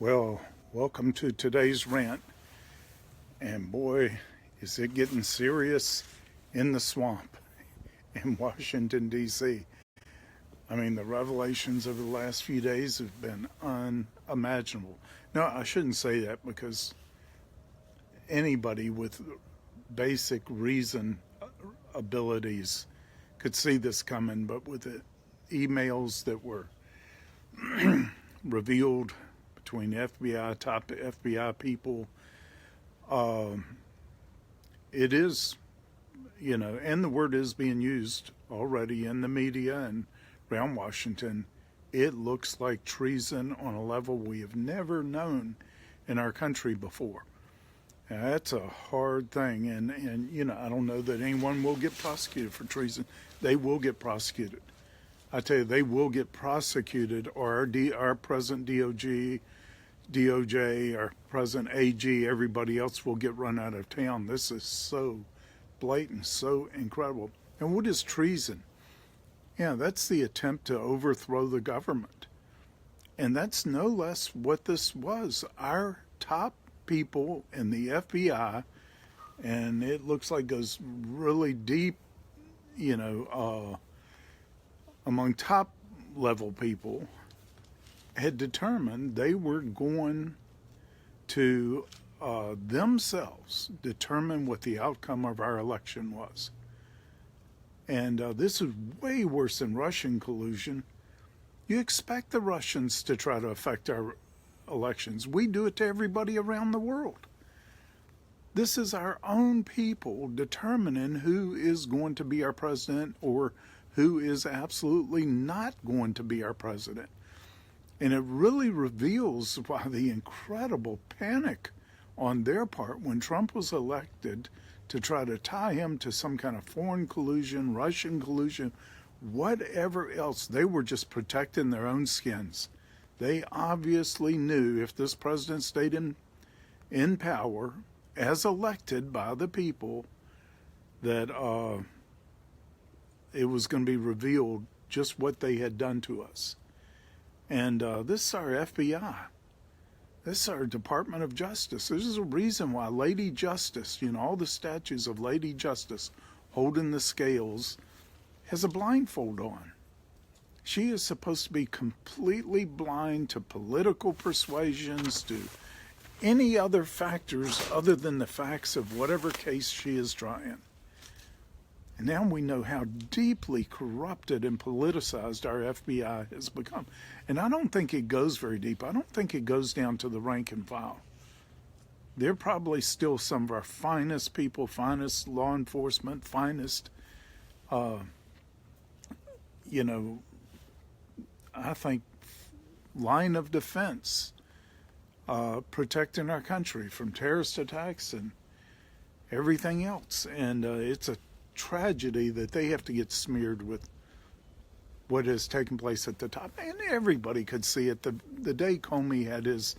Well, welcome to today's rant. And boy, is it getting serious in the swamp in Washington, D.C. I mean, the revelations over the last few days have been unimaginable. No, I shouldn't say that because anybody with basic reason abilities could see this coming, but with the emails that were revealed between FBI, top FBI people, it is, and the word is being used already in the media and around Washington. It looks like treason on a level we have never known in our country before. Now, that's a hard thing, and I don't know that anyone will get prosecuted for treason. They will get prosecuted. I tell you, they will get prosecuted, or our present DOJ, our present AG, everybody else will get run out of town. This is so blatant, so incredible. And what is treason? Yeah, that's the attempt to overthrow the government. And that's no less what this was. Our top people in the FBI, and it looks like goes really deep, among top level people, had determined they were going to themselves determine what the outcome of our election was. And this is way worse than Russian collusion. You expect the Russians to try to affect our elections. We do it to everybody around the world. This is our own people determining who is going to be our president or who is absolutely not going to be our president. And it really reveals why the incredible panic on their part when Trump was elected to try to tie him to some kind of foreign collusion, Russian collusion, whatever else. They were just protecting their own skins. They obviously knew if this president stayed in power as elected by the people that it was going to be revealed just what they had done to us. And this is our FBI. This is our Department of Justice. This is a reason why Lady Justice, all the statues of Lady Justice holding the scales, has a blindfold on. She is supposed to be completely blind to political persuasions, to any other factors other than the facts of whatever case she is trying. And now we know how deeply corrupted and politicized our FBI has become. And I don't think it goes very deep. I don't think it goes down to the rank and file. They're probably still some of our finest people, finest law enforcement, finest, I think, line of defense, protecting our country from terrorist attacks and everything else. And it's a tragedy that they have to get smeared with what has taken place at the top. And everybody could see it. The day Comey had his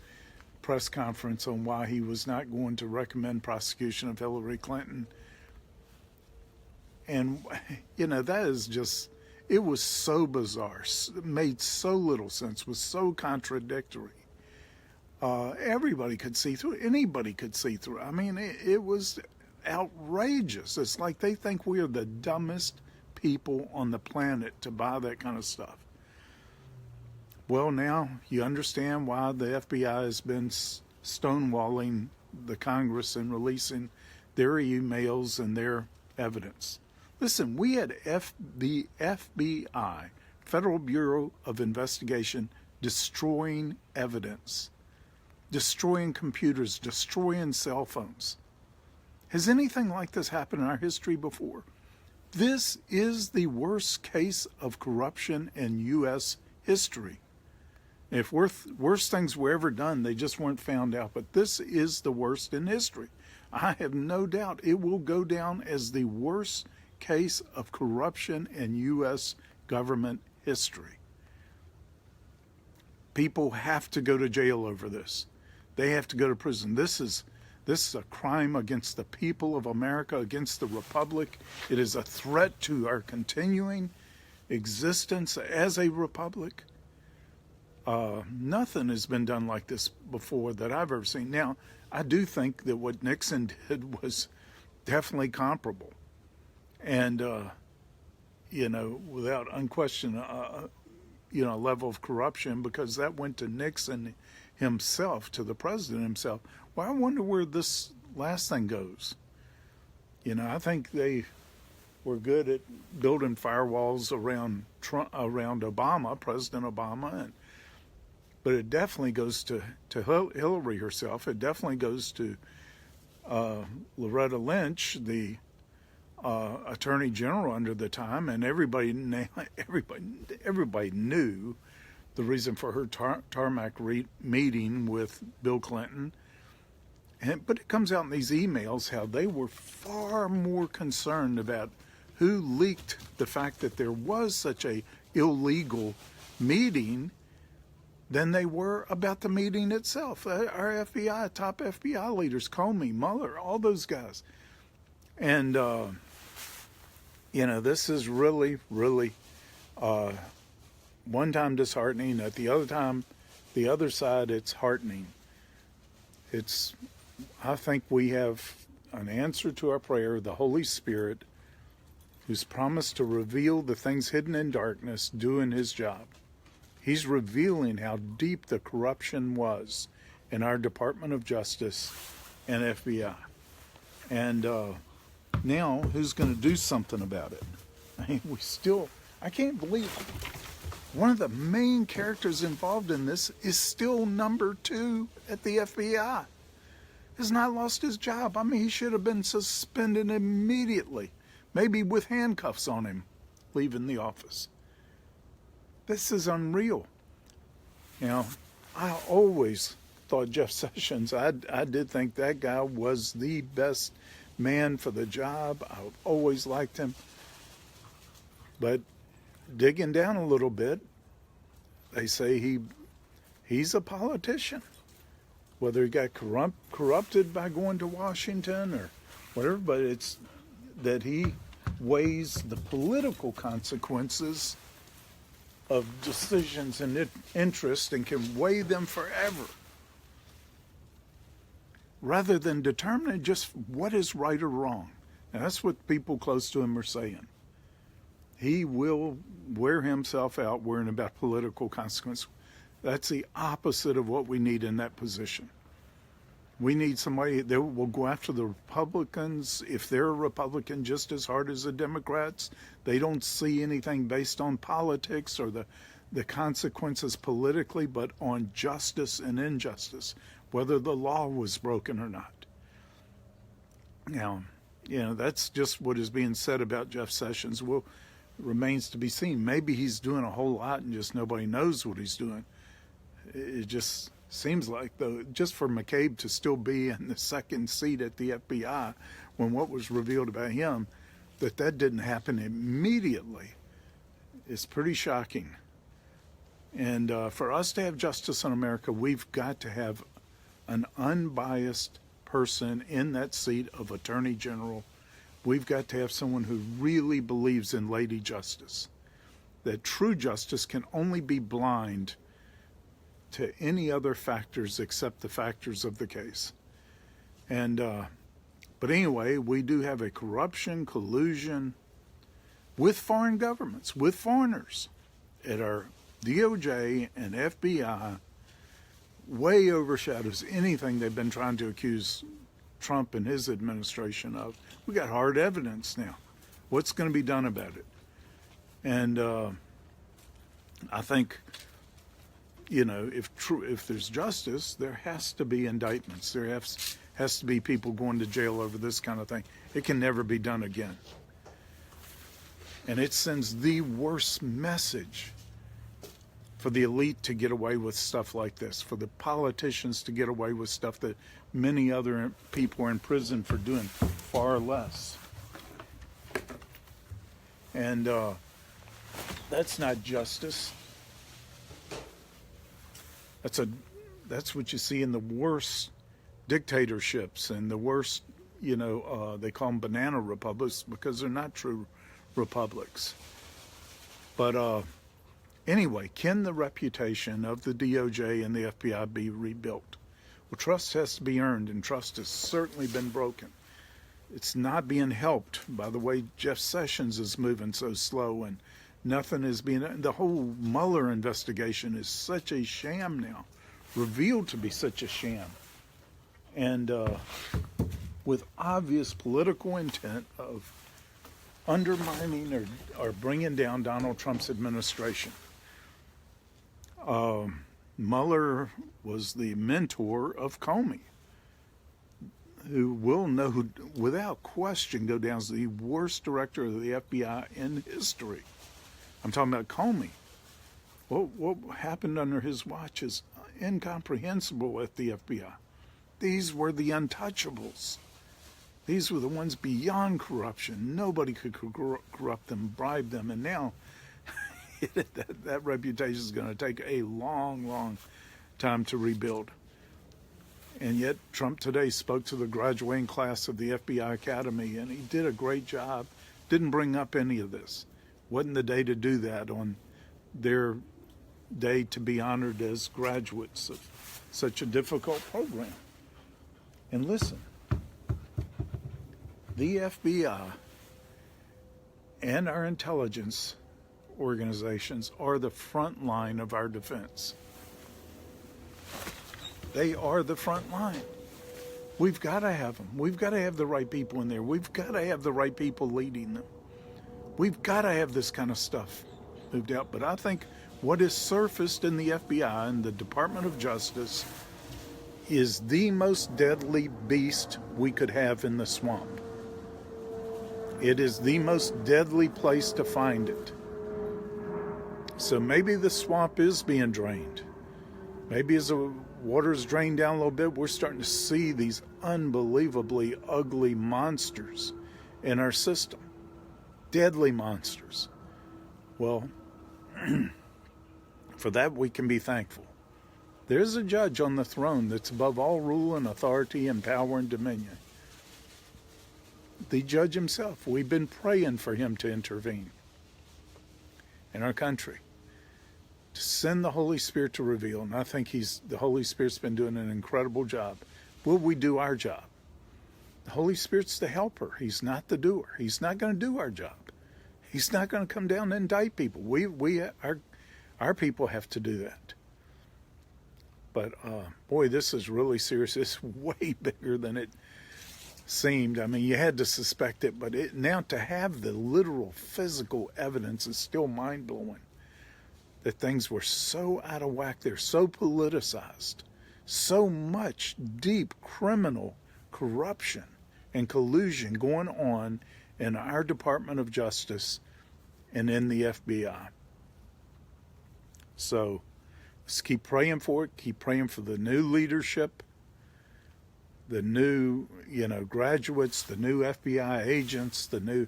press conference on why he was not going to recommend prosecution of Hillary Clinton. And, that is just, it was so bizarre, made so little sense, was so contradictory. Everybody could see through it. Anybody could see through it. I mean, it was outrageous. It's like they think we are the dumbest people on the planet to buy that kind of stuff. Well, now you understand why the FBI has been stonewalling the Congress and releasing their emails and their evidence. Listen, we had the FBI, Federal Bureau of Investigation, destroying evidence, destroying computers, destroying cell phones. Has anything like this happened in our history before? This is the worst case of corruption in U.S. history. If worst things were ever done, they just weren't found out. But this is the worst in history. I have no doubt it will go down as the worst case of corruption in U.S. government history. People have to go to jail over this. They have to go to prison. This is a crime against the people of America, against the republic. It is a threat to our continuing existence as a republic. Nothing has been done like this before that I've ever seen. Now, I do think that what Nixon did was definitely comparable. And, without unquestioned, level of corruption, because that went to Nixon himself, to the president himself. Well, I wonder where this last thing goes. I think they were good at building firewalls around Obama, President Obama, but it definitely goes to Hillary herself. It definitely goes to Loretta Lynch, the Attorney General under the time, and everybody knew the reason for her tarmac meeting with Bill Clinton. But it comes out in these emails how they were far more concerned about who leaked the fact that there was such a illegal meeting than they were about the meeting itself. Our FBI, top FBI leaders, Comey, Mueller, all those guys. And, this is really, really one time disheartening. At the other side, it's heartening. I think we have an answer to our prayer, the Holy Spirit, who's promised to reveal the things hidden in darkness, doing his job. He's revealing how deep the corruption was in our Department of Justice and FBI. And now, who's going to do something about it? I mean, I can't believe one of the main characters involved in this is still number 2 at the FBI. Has not lost his job. I mean, he should have been suspended immediately, maybe with handcuffs on him, leaving the office. This is unreal. I always thought Jeff Sessions, I did think that guy was the best man for the job. I always liked him. But digging down a little bit, they say he's a politician. Whether he got corrupted by going to Washington or whatever, but it's that he weighs the political consequences of decisions and interest and can weigh them forever, rather than determining just what is right or wrong. Now, that's what people close to him are saying. He will wear himself out worrying about political consequences. That's the opposite of what we need in that position. We need somebody that will go after the Republicans, if they're a Republican, just as hard as the Democrats. They don't see anything based on politics or the consequences politically, but on justice and injustice, whether the law was broken or not. Now, that's just what is being said about Jeff Sessions. Well, remains to be seen. Maybe he's doing a whole lot and just nobody knows what he's doing. It just seems like, though, just for McCabe to still be in the second seat at the FBI when what was revealed about him, that didn't happen immediately, is pretty shocking. And for us to have justice in America, we've got to have an unbiased person in that seat of Attorney General. We've got to have someone who really believes in Lady Justice, that true justice can only be blind to any other factors except the factors of the case. And but anyway, we do have a corruption, collusion with foreign governments, with foreigners at our DOJ and FBI, way overshadows anything they've been trying to accuse Trump and his administration of. We got hard evidence now. What's going to be done about it? And I think, if there's justice, there has to be indictments. There has to be people going to jail over this kind of thing. It can never be done again. And it sends the worst message for the elite to get away with stuff like this, for the politicians to get away with stuff that many other people are in prison for doing far less. And that's not justice. That's what you see in the worst dictatorships and the worst, they call them banana republics because they're not true republics. But Anyway, can the reputation of the DOJ and the FBI be rebuilt? Well, trust has to be earned, and trust has certainly been broken. It's not being helped by the way Jeff Sessions is moving so slow, and nothing is being... The whole Mueller investigation is such a sham now, revealed to be such a sham, and with obvious political intent of undermining or bringing down Donald Trump's administration. Mueller was the mentor of Comey, who will know, without question, go down as the worst director of the FBI in history. I'm talking about Comey. What happened under his watch is incomprehensible at the FBI. These were the untouchables. These were the ones beyond corruption. Nobody could corrupt them, bribe them, and now that reputation is going to take a long, long time to rebuild. And yet Trump today spoke to the graduating class of the FBI Academy, and he did a great job. Didn't bring up any of this. Wasn't the day to do that on their day to be honored as graduates of such a difficult program. And listen, the FBI and our intelligence organizations are the front line of our defense. They are the front line. We've got to have them. We've got to have the right people in there. We've got to have the right people leading them. We've got to have this kind of stuff moved out. But I think what is surfaced in the FBI and the Department of Justice is the most deadly beast we could have in the swamp. It is the most deadly place to find it. So maybe the swamp is being drained. Maybe as the water's drained down a little bit, we're starting to see these unbelievably ugly monsters in our system. Deadly monsters. Well, for that we can be thankful. There's a judge on the throne that's above all rule and authority and power and dominion. The judge himself. We've been praying for him to intervene in our country, to send the Holy Spirit to reveal. And I think the Holy Spirit's been doing an incredible job. Will we do our job? The Holy Spirit's the helper. He's not the doer. He's not going to do our job. He's not going to come down and indict people. Our people have to do that. But boy, this is really serious. It's way bigger than it seemed. I mean, you had to suspect it, but now to have the literal physical evidence is still mind-blowing. That things were so out of whack, they're so politicized, so much deep criminal corruption and collusion going on in our Department of Justice and in the FBI. So let's keep praying for it, keep praying for the new leadership, the new, graduates, the new FBI agents, the new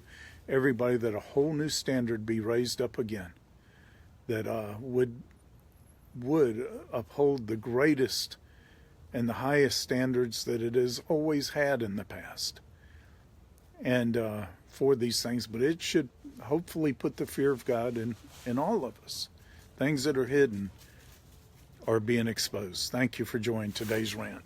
everybody, that a whole new standard be raised up again, that would uphold the greatest and the highest standards that it has always had in the past. And for these things, but it should hopefully put the fear of God in all of us. Things that are hidden are being exposed. Thank you for joining today's rant.